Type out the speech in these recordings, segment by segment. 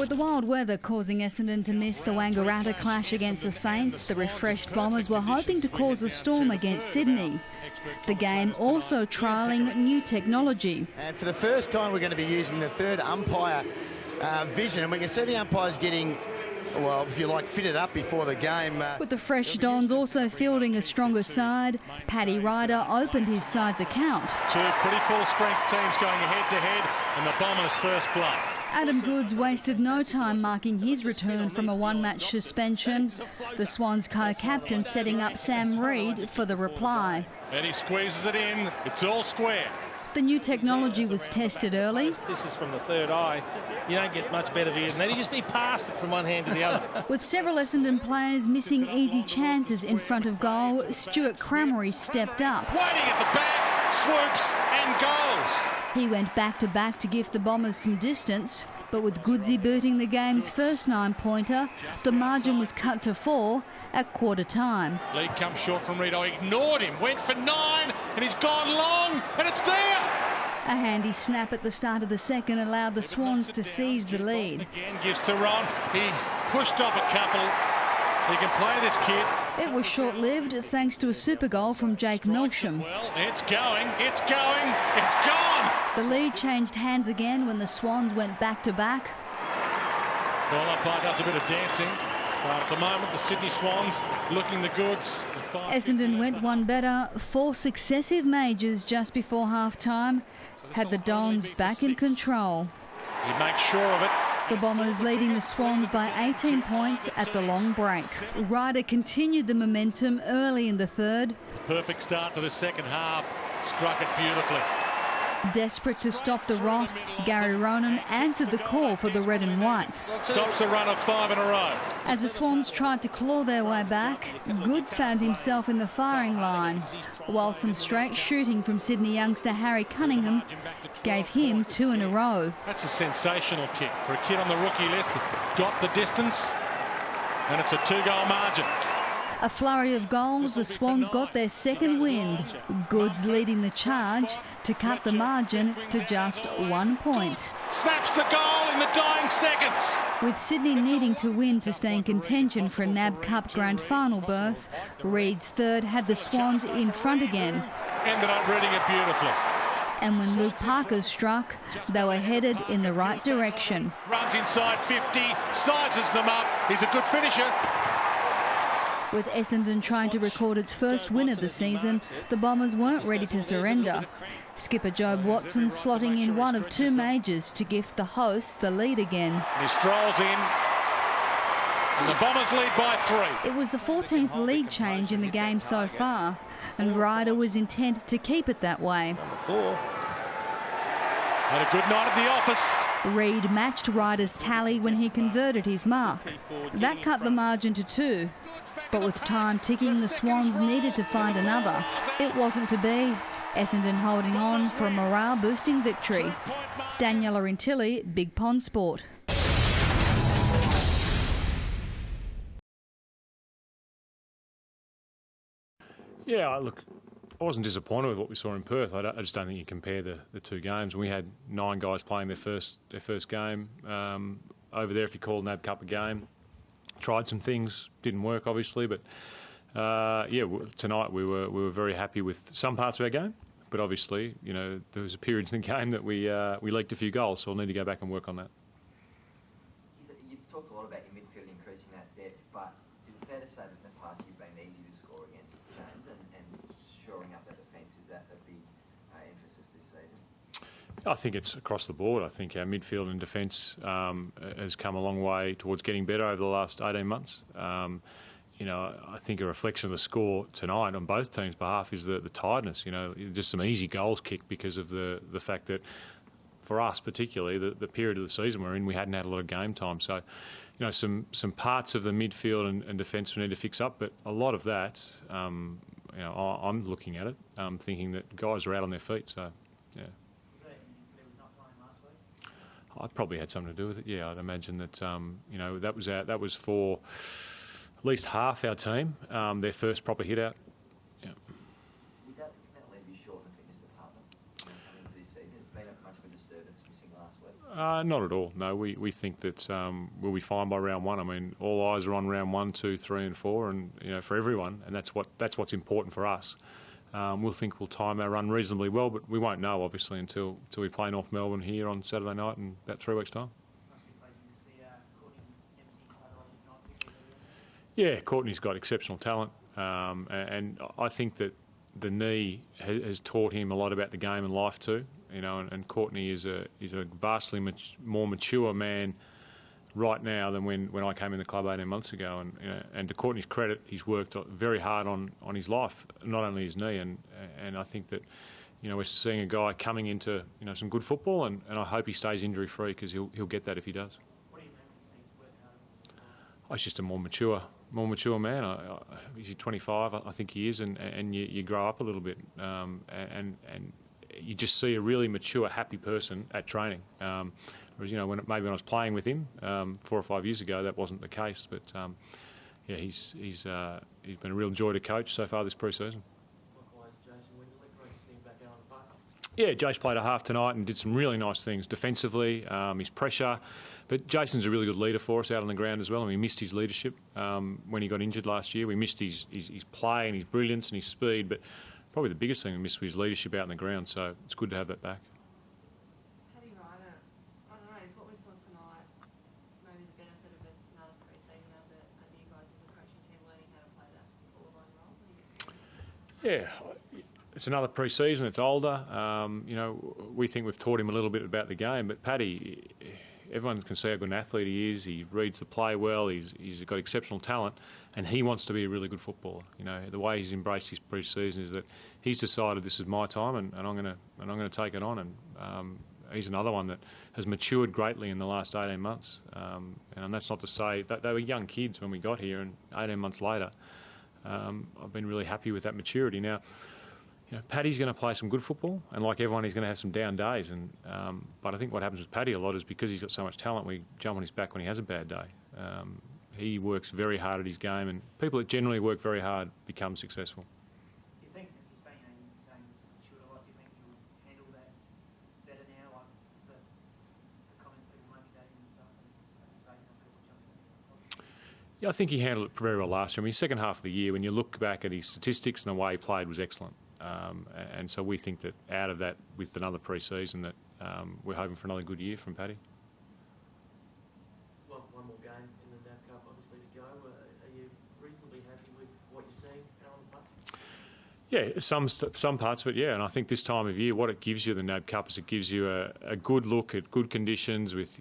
With the wild weather causing Essendon to miss the Wangaratta clash against the Saints, the refreshed Bombers were hoping to cause a storm against Sydney. The game also trialling new technology. And for the first time we're going to be using the third umpire vision, and we can see the umpires getting, well, if you like, fitted up before the game. With the fresh Dons also fielding a stronger side, Paddy Ryder opened his side's account. Two pretty full-strength teams going head-to-head, and the Bombers' first blood. Adam Goodes wasted no time marking his return from a one-match suspension. The Swans co-captain setting up Sam Reid for the reply. And he squeezes it in. It's all square. The new technology was tested early. This is from the third eye. You don't get much better view than that. You just be passed it from one hand to the other. With several Essendon players missing easy chances in front of goal, Stuart Cramery stepped up. Waiting at the back, swoops and goals. He went back-to-back to give the Bombers some distance, but with Goodsy booting the game's first 9-pointer, the margin was cut to 4 at quarter time. Lead comes short from Reid. I ignored him, went for 9, and he's gone long, and it's there. A handy snap at the start of the second allowed the Swans to seize the lead. Again gives to Ron. He pushed off a couple. He can play this kid. It was short-lived thanks to a super goal from Jake Milsham. Well, it's going, it's going, it's gone. The lead changed hands again when the Swans went back-to-back. Well, umpire does a bit of dancing. At the moment, the Sydney Swans looking the goods. Essendon went one better. 4 successive majors just before half-time had the Dons back in control. He makes sure of it. The Bombers leading the Swans by 18 points at the long break. Ryder continued the momentum early in the third. Perfect start to the second half. Struck it beautifully. Desperate to stop the rot, Gary Ronan answered the call for the Red and Whites. Stops a run of 5 in a row. As the Swans tried to claw their way back, Goodes found himself in the firing line, while some straight shooting from Sydney youngster Harry Cunningham gave him 2 in a row. That's a sensational kick for a kid on the rookie list. Got the distance, and it's a 2-goal margin. A flurry of goals, the Swans got their second wind. Goodes leading the charge to cut the margin to just 1 point. Snaps the goal in the dying seconds. With Sydney needing to win to stay in contention for a NAB Cup Grand Final berth, Reid's third had the Swans in front again. Ended up reading it beautifully. And when Luke Parker struck, they were headed in the right direction. Runs inside 50, sizes them up. He's a good finisher. With Essendon trying to record its first win of the season, the Bombers weren't ready to surrender. Skipper Jobe Watson slotting in one of 2 majors to gift the hosts the lead again. He strolls in, and the Bombers lead by 3. It was the 14th lead change in the game so far, and Ryder was intent to keep it that way. Number 4. Had a good night at the office. Reid matched Ryder's tally when he converted his mark. That cut the margin to 2. But with time ticking, the Swans needed to find another. It wasn't to be. Essendon holding on for a morale-boosting victory. Daniela Intilli, Big Pond Sport. Yeah, look, I wasn't disappointed with what we saw in Perth. I just don't think you compare the 2 games. We had 9 guys playing their first game over there. If you call NAB Cup a game, tried some things, didn't work obviously, but yeah, tonight we were very happy with some parts of our game. But obviously, you know, there was a period in the game that we leaked a few goals, so we'll need to go back and work on that. You've talked a lot about your midfield increasing that depth, but is it fair to say that in the past you've been easy to score against James and shoring up that defence? Is that the big emphasis this season? I think it's across the board. I think our midfield and defence has come a long way towards getting better over the last 18 months. You know, I think a reflection of the score tonight on both teams' behalf is the tiredness. You know, just some easy goals kicked because of the fact that, for us particularly, the period of the season we're in, we hadn't had a lot of game time. So, you know, some parts of the midfield and defence we need to fix up, but a lot of that, you know, I'm looking at it, thinking that guys are out on their feet. So, yeah. I probably had something to do with it. Yeah, I'd imagine that. You know, that was for at least half our team, their first proper hit out. Yeah. Would that leave you short in the fitness department coming into this season? It's been much of a disturbance missing last week. Not at all. No, we think that we'll be fine by round one. I mean, all eyes are on round 1, 2, 3 and 4 and, for everyone, and that's what's important for us. We'll time our run reasonably well, but we won't know, obviously, until we play North Melbourne here on Saturday night in about 3 weeks' time. Yeah, Courtney's got exceptional talent, and I think that the knee has taught him a lot about the game and life too. And Courtney is a vastly more mature man right now than when I came in the club 18 months ago. And to Courtney's credit, he's worked very hard on his life, not only his knee. And I think that we're seeing a guy coming into some good football, and I hope he stays injury free, because he'll get that if he does. What do you mean he's worked hard? He's just a more mature man. He's 25, I think he is, and you grow up a little bit, and you just see a really mature, happy person at training. Whereas when I was playing with him 4 or 5 years ago, that wasn't the case. But he's been a real joy to coach so far this pre-season. Yeah, Jace played a half tonight and did some really nice things defensively, his pressure. But Jason's a really good leader for us out on the ground as well, and we missed his leadership when he got injured last year. We missed his play and his brilliance and his speed, but probably the biggest thing we missed was his leadership out on the ground, so it's good to have that back. Paddy Ryder, I don't know, is what we saw tonight maybe the benefit of another pre-season under you guys as a coaching team learning how to play that forward line role? Yeah. It's another pre-season, it's older. We think we've taught him a little bit about the game, but Paddy, everyone can see how good an athlete he is. He reads the play well, he's got exceptional talent, and he wants to be a really good footballer. The way he's embraced his pre-season is that he's decided this is my time, and I'm going to take it on. And he's another one that has matured greatly in the last 18 months. And that's not to say that they were young kids when we got here, and 18 months later, I've been really happy with that maturity. Now, Paddy's going to play some good football, and like everyone, he's going to have some down days. But I think what happens with Paddy a lot is because he's got so much talent, we jump on his back when he has a bad day. He works very hard at his game, and people that generally work very hard become successful. Do you think, as you're saying, it's matured a lot, do you think you'll handle that better now, like the comments people might be making and stuff, and as you say, people jumping on top? Yeah, I think he handled it very well last year. I mean, second half of the year, when you look back at his statistics and the way he played, was excellent. And so we think that out of that, with another pre-season, that we're hoping for another good year from Paddy. Well, one more game in the NAB Cup, obviously, to go. Are you reasonably happy with what you're seeing out on the park? Yeah, some parts of it, yeah. And I think this time of year, what it gives you, the NAB Cup, is it gives you a good look at good conditions with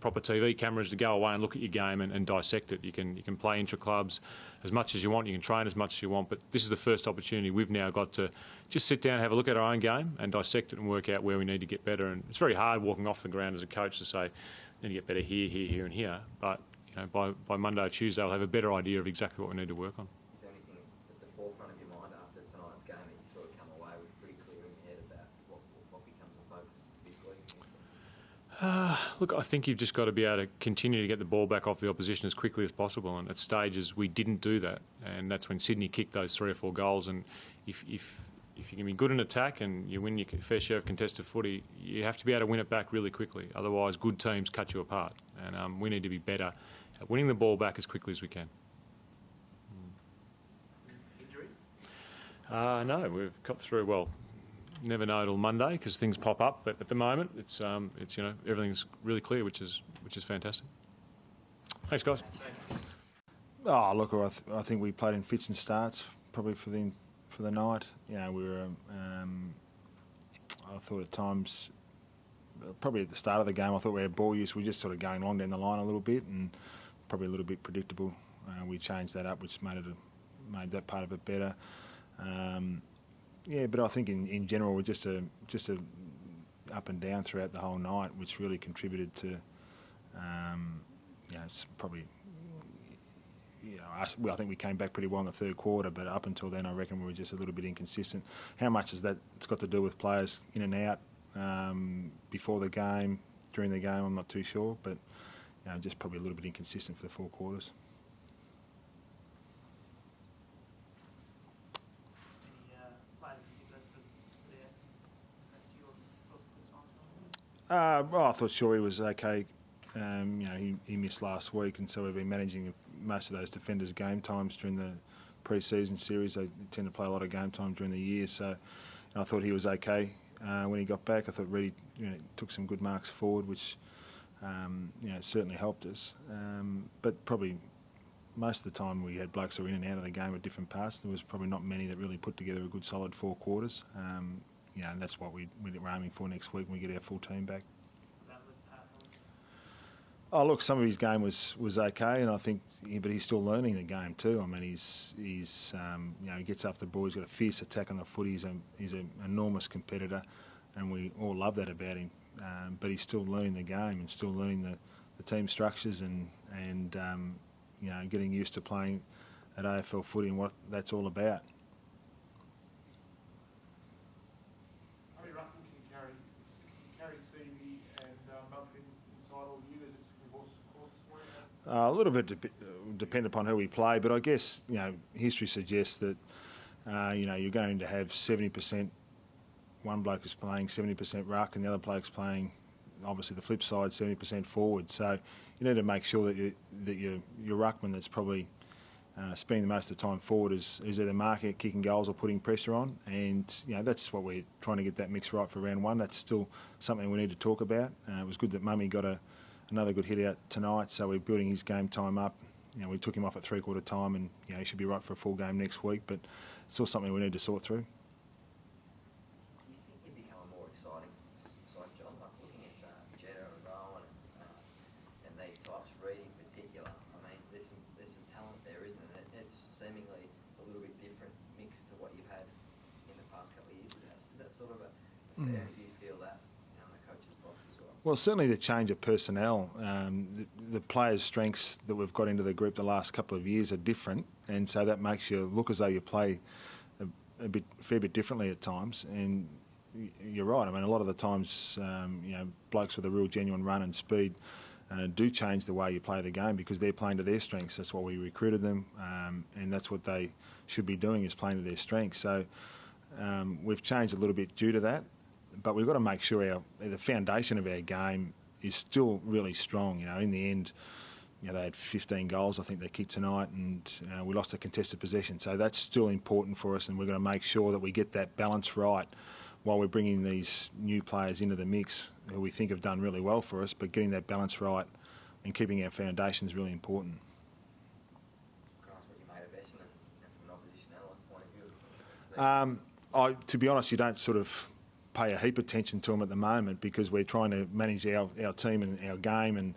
proper TV cameras to go away and look at your game and dissect it. You can play intra-clubs as much as you want, you can train as much as you want, but this is the first opportunity we've now got to just sit down, have a look at our own game and dissect it and work out where we need to get better. And it's very hard walking off the ground as a coach to say, need to get better here, here, here and here. But by Monday or Tuesday, I'll have a better idea of exactly what we need to work on. Is there anything at the forefront of your mind after tonight's game that you sort of come away with pretty clear in your head about what becomes a focus this week? Look, I think you've just got to be able to continue to get the ball back off the opposition as quickly as possible. And at stages, we didn't do that. And that's when Sydney kicked those 3 or 4 goals. And if you can be good in attack and you win your fair share of contested footy, you have to be able to win it back really quickly. Otherwise, good teams cut you apart. And we need to be better at winning the ball back as quickly as we can. Injuries? No, we've got through well. Never know till Monday because things pop up, but at the moment it's everything's really clear, which is fantastic. Thanks, guys. Oh, look, I think we played in fits and starts probably for the night. We were. I thought at times, probably at the start of the game, I thought we had ball use. We were just sort of going long down the line a little bit and probably a little bit predictable. We changed that up, which made that part of it better. Yeah, but I think in general we're just a up and down throughout the whole night, which really contributed to, it's probably, I think we came back pretty well in the third quarter, but up until then I reckon we were just a little bit inconsistent. How much is that? It's got to do with players in and out before the game, during the game. I'm not too sure, but just probably a little bit inconsistent for the 4 quarters. Well, I thought Shorey was okay. He missed last week, and so we've been managing most of those defenders' game times during the pre-season series. They tend to play a lot of game time during the year, so I thought he was okay when he got back. I thought Reedy took some good marks forward, which certainly helped us. But probably most of the time we had blokes who were in and out of the game at different parts. There was probably not many that really put together a good solid 4 quarters. And that's what we're aiming for next week when we get our full team back. Oh, look, some of his game was okay, and I think, but he's still learning the game too. I mean, he's he gets after the ball. He's got a fierce attack on the foot. He's an enormous competitor, and we all love that about him. But he's still learning the game and still learning the team structures and getting used to playing at AFL footy and what that's all about. A little bit depend upon who we play, but I guess history suggests that you're going to have 70%. One bloke is playing 70% ruck, and the other bloke's playing, obviously the flip side, 70% forward. So you need to make sure that your ruckman that's probably spending the most of the time forward is either marking, kicking goals, or putting pressure on. And that's what we're trying to get that mix right for round 1. That's still something we need to talk about. It was good that Mummy got another good hit out tonight, so we're building his game time up. We took him off at 3/4 time, and he should be right for a full game next week, but it's still something we need to sort through. Do you think you become a more exciting side, John? Like looking at Jetta and Rowan and these types, Reed in particular. I mean, there's some talent there, isn't it? It's seemingly a little bit different mix to what you've had in the past couple of years. Is that sort of a fair? Do you feel that in the coach's box as well? Well, certainly the change of personnel, the players' strengths that we've got into the group the last couple of years are different, and so that makes you look as though you play a fair bit differently at times. And you're right. I mean, a lot of the times, blokes with a real genuine run and speed do change the way you play the game because they're playing to their strengths. That's why we recruited them, and that's what they should be doing, is playing to their strengths. So we've changed a little bit due to that. But we've got to make sure the foundation of our game is still really strong. In the end, they had 15 goals, I think they kicked tonight, and we lost a contested possession. So that's still important for us, and we're going to make sure that we get that balance right while we're bringing these new players into the mix who we think have done really well for us. But getting that balance right and keeping our foundation is really important. Can I ask what you made of Essendon from an opposition analyst point of view? To be honest, you don't sort of pay a heap of attention to them at the moment because we're trying to manage our team and our game and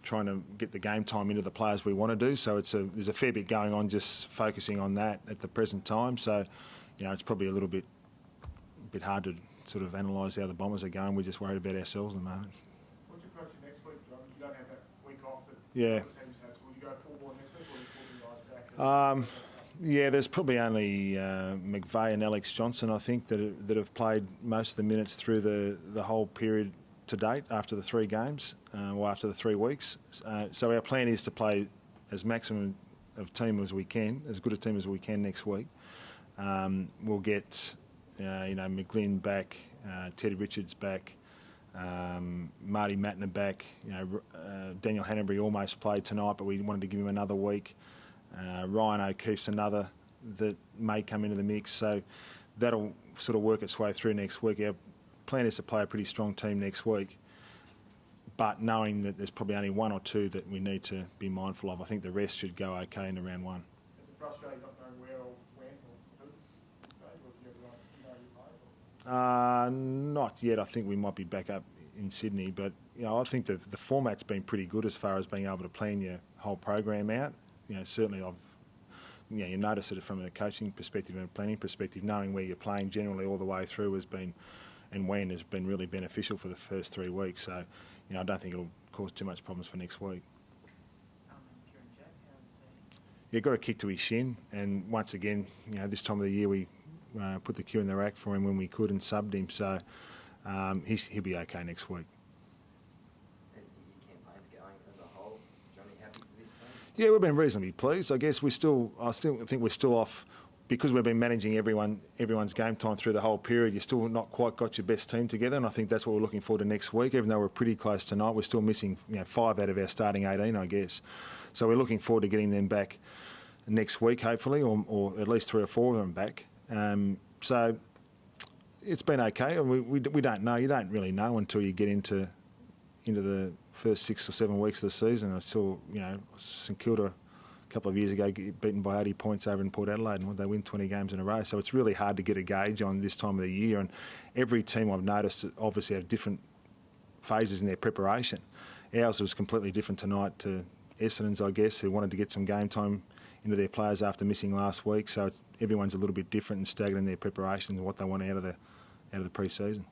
trying to get the game time into the players we want to do. So there's a fair bit going on just focusing on that at the present time. So, it's probably a bit hard to sort of analyse how the Bombers are going. We're just worried about ourselves at the moment. What's your approach next week, John? You don't have that week off that yeah. other teams have. So will you go full board next week, or are you pulling guys back? Yeah, there's probably only McVeigh and Alex Johnson, I think, that have played most of the minutes through the whole period to date after the 3 games, or after the 3 weeks. So our plan is to play as maximum of team as we can, as good a team as we can next week. We'll get, McGlynn back, Teddy Richards back, Marty Matner back. Daniel Hanbury almost played tonight, but we wanted to give him another week. Ryan O'Keefe's another that may come into the mix, so that'll sort of work its way through next week. Our plan is to play a pretty strong team next week, but knowing that there's probably only 1 or 2 that we need to be mindful of. I think the rest should go okay into round 1. Is it frustrating not knowing where or when or who? Or do you have Not yet. I think we might be back up in Sydney, but I think the format's been pretty good as far as being able to plan your whole program out. Certainly you notice it from a coaching perspective and a planning perspective. Knowing where you're playing generally all the way through has been really beneficial for the first 3 weeks. So, I don't think it'll cause too much problems for next week. Yeah, got a kick to his shin, and once again, this time of the year we put the cue in the rack for him when we could and subbed him. So he'll be okay next week. Yeah, we've been reasonably pleased. I guess I still think we're still off because we've been managing everyone's game time through the whole period, you've still not quite got your best team together, and I think that's what we're looking forward to next week. Even though we're pretty close tonight, we're still missing 5 out of our starting 18, I guess. So we're looking forward to getting them back next week, hopefully, or at least 3 or 4 of them back. So it's been okay. We don't know. You don't really know until you get into the first 6 or 7 weeks of the season. I saw, St Kilda a couple of years ago get beaten by 80 points over in Port Adelaide, and they win 20 games in a row. So it's really hard to get a gauge on this time of the year. And every team I've noticed obviously have different phases in their preparation. Ours was completely different tonight to Essendon's, I guess, who wanted to get some game time into their players after missing last week. So everyone's a little bit different and staggered in their preparation and what they want out of the pre-season.